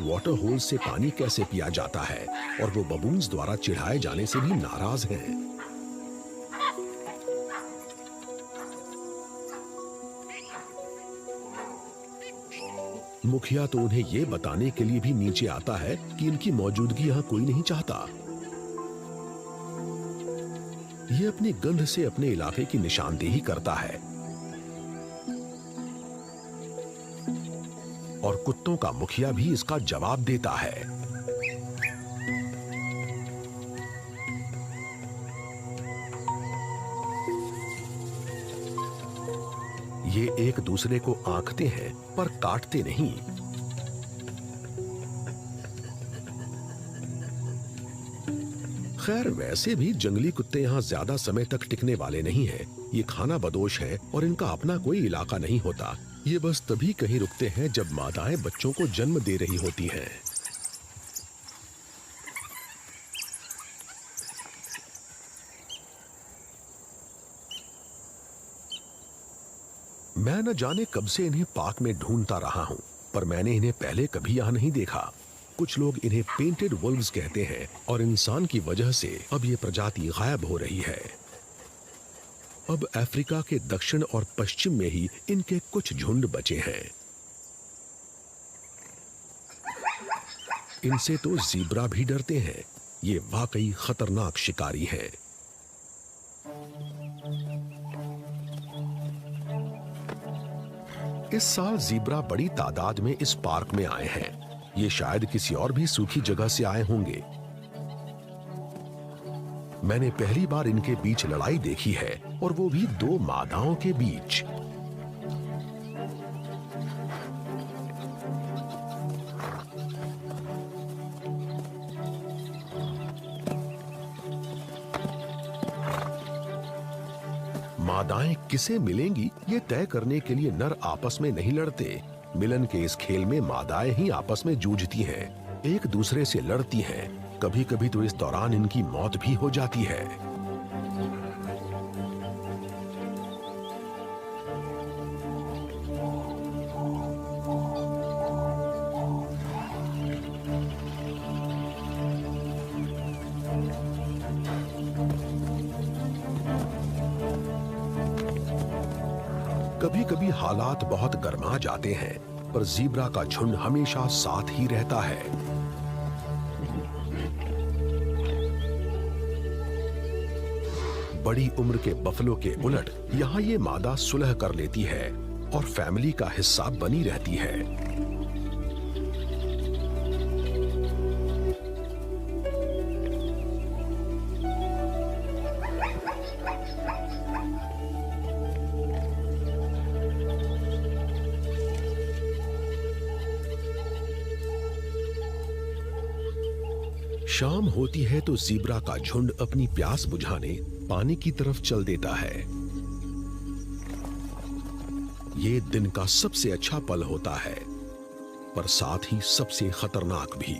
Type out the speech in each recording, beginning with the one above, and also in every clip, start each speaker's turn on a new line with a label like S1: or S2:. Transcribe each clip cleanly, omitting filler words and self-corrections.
S1: Water hole से पानी कैसे पिया जाता है और वो बबून्स द्वारा चिढ़ाए जाने से भी नाराज हैं। मुखिया तो उन्हें ये बताने के लिए भी नीचे आता है कि इनकी मौजूदगी यहाँ कोई नहीं चाहता। ये अपनी गंध से अपने इलाके की निशानदेही करता है और कुत्तों का मुखिया भी इसका जवाब देता है। ये एक दूसरे को आंकते हैं पर काटते नहीं। खैर वैसे भी जंगली कुत्ते यहाँ ज्यादा समय तक टिकने वाले नहीं हैं। ये खाना बदोश है और इनका अपना कोई इलाका नहीं होता। ये बस तभी कहीं रुकते हैं जब मादाएं बच्चों को जन्म दे रही होती हैं। मैं न जाने कब से इन्हें पार्क में ढूंढता रहा हूं, पर मैंने इन्हें पहले कभी यहां नहीं देखा। कुछ लोग इन्हें पेंटेड वुल्व्स कहते हैं और इंसान की वजह से अब ये प्रजाति गायब हो रही है। अब अफ्रीका के दक्षिण और पश्चिम में ही इनके कुछ झुंड बचे हैं। इनसे तो ज़ीब्रा भी डरते हैं। ये वाकई खतरनाक शिकारी हैं। इस साल ज़ीब्रा बड़ी तादाद में इस पार्क में आए हैं। ये शायद किसी और भी सूखी जगह से आए होंगे। मैंने पहली बार इनके बीच लड़ाई देखी है और वो भी दो मादाओं के बीच। मादाएं किसे मिलेंगी ये तय करने के लिए नर आपस में नहीं लड़ते। मिलन के इस खेल में मादाएं ही आपस में जूझती हैं, एक दूसरे से लड़ती हैं। कभी कभी तो इस दौरान इनकी मौत भी हो जाती है। कभी कभी हालात बहुत गर्मा जाते हैं, पर ज़ीब्रा का झुंड हमेशा साथ ही रहता है। बड़ी उम्र के बफलो के उलट यहाँ ये मादा सुलह कर लेती है और फैमिली का हिस्सा बनी रहती है। शाम होती है तो ज़ीब्रा का झुंड अपनी प्यास बुझाने पानी की तरफ चल देता है। ये दिन का सबसे अच्छा पल होता है, पर साथ ही सबसे खतरनाक भी।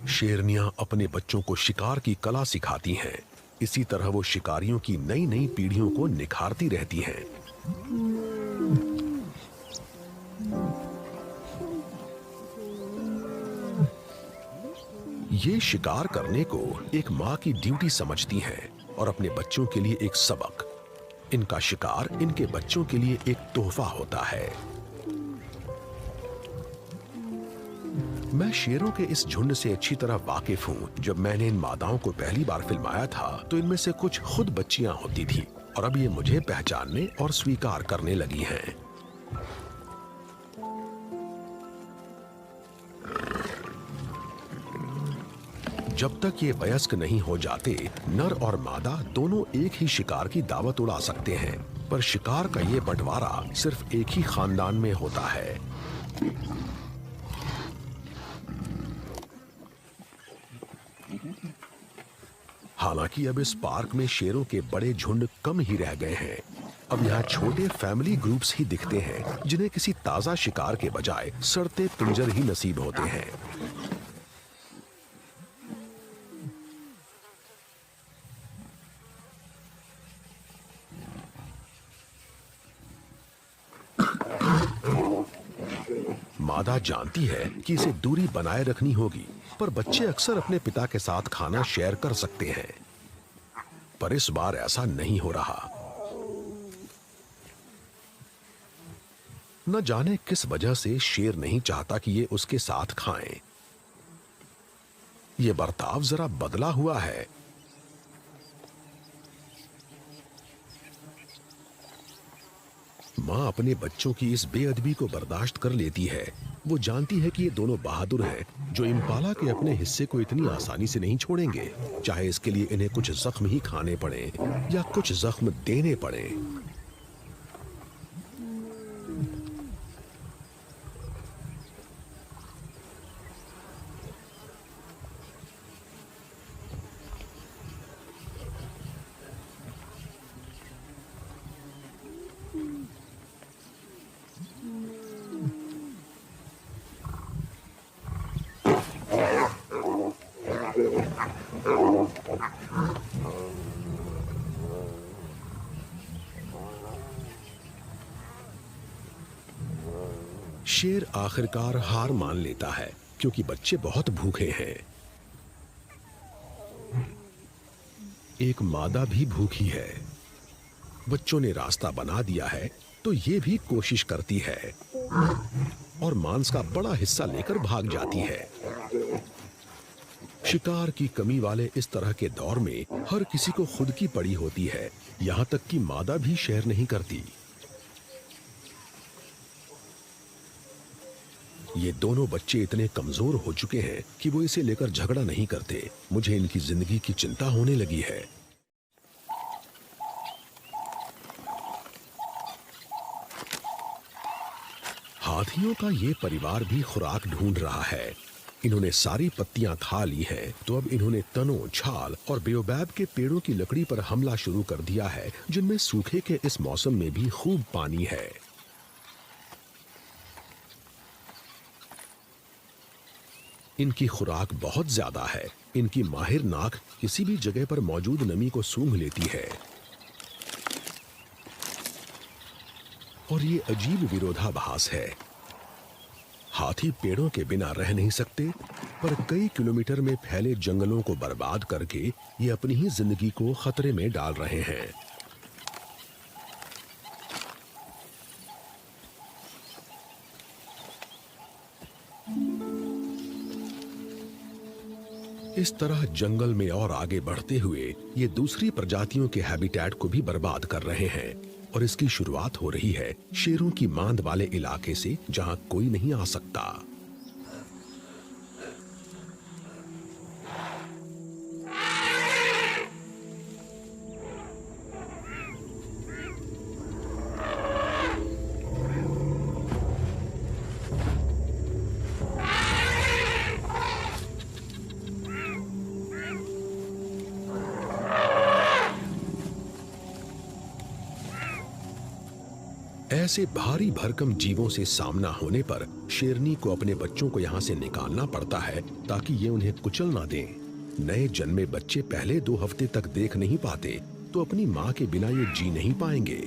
S1: शेरनियां अपने बच्चों को शिकार की कला सिखाती हैं। इसी तरह वो शिकारियों की नई नई पीढ़ियों को निखारती रहती हैं। ये शिकार करने को एक माँ की ड्यूटी समझती हैं और अपने बच्चों के लिए एक सबक। इनका शिकार इनके बच्चों के लिए एक तोहफा होता है। मैं शेरों के इस झुंड से अच्छी तरह वाकिफ हूँ। जब मैंने इन मादाओं को पहली बार फिल्माया था तो इनमें से कुछ खुद बच्चियां होती थी और अब ये मुझे पहचानने और स्वीकार करने लगी हैं। जब तक ये वयस्क नहीं हो जाते, नर और मादा दोनों एक ही शिकार की दावत उड़ा सकते हैं, पर शिकार का ये बंटवारा सिर्फ एक ही खानदान में होता है। हालांकि अब इस पार्क में शेरों के बड़े झुंड कम ही रह गए हैं। अब यहाँ छोटे फैमिली ग्रुप्स ही दिखते हैं जिन्हें किसी ताजा शिकार के बजाय सड़ते पिंजर ही नसीब होते हैं। मादा जानती है कि इसे दूरी बनाए रखनी होगी, पर बच्चे अक्सर अपने पिता के साथ खाना शेयर कर सकते हैं। पर इस बार ऐसा नहीं हो रहा। न जाने किस वजह से शेर नहीं चाहता कि ये उसके साथ खाएं। ये बर्ताव जरा बदला हुआ है। माँ अपने बच्चों की इस बेअदबी को बर्दाश्त कर लेती है। वो जानती है कि ये दोनों बहादुर हैं जो इम्पाला के अपने हिस्से को इतनी आसानी से नहीं छोड़ेंगे, चाहे इसके लिए इन्हें कुछ जख्म ही खाने पड़े या कुछ जख्म देने पड़े। शेर आखिरकार हार मान लेता है क्योंकि बच्चे बहुत भूखे हैं। एक मादा भी भूखी है। बच्चों ने रास्ता बना दिया है तो ये भी कोशिश करती है और मांस का बड़ा हिस्सा लेकर भाग जाती है। शिकार की कमी वाले इस तरह के दौर में हर किसी को खुद की पड़ी होती है, यहां तक कि मादा भी शेयर नहीं करती। ये दोनों बच्चे इतने कमजोर हो चुके हैं कि वो इसे लेकर झगड़ा नहीं करते। मुझे इनकी जिंदगी की चिंता होने लगी है। हाथियों का ये परिवार भी खुराक ढूंढ रहा है। इन्होंने सारी पत्तियां खा ली हैं, तो अब इन्होंने तनों, छाल और बेओबैब के पेड़ों की लकड़ी पर हमला शुरू कर दिया है, जिनमें सूखे के इस मौसम में भी खूब पानी है। इनकी खुराक बहुत ज्यादा है। इनकी माहिर नाक किसी भी जगह पर मौजूद नमी को सूंघ लेती है और ये अजीब विरोधाभास है। हाथी पेड़ों के बिना रह नहीं सकते, पर कई किलोमीटर में फैले जंगलों को बर्बाद करके ये अपनी ही जिंदगी को खतरे में डाल रहे हैं। इस तरह जंगल में और आगे बढ़ते हुए ये दूसरी प्रजातियों के हैबिटेट को भी बर्बाद कर रहे हैं और इसकी शुरुआत हो रही है शेरों की मांद वाले इलाके से, जहां कोई नहीं आ सकता। ऐसे भारी भरकम जीवों से सामना होने पर शेरनी को अपने बच्चों को यहाँ से निकालना पड़ता है ताकि ये उन्हें कुचल ना दें। नए जन्मे बच्चे पहले 2 हफ्ते तक देख नहीं पाते, तो अपनी माँ के बिना ये जी नहीं पाएंगे।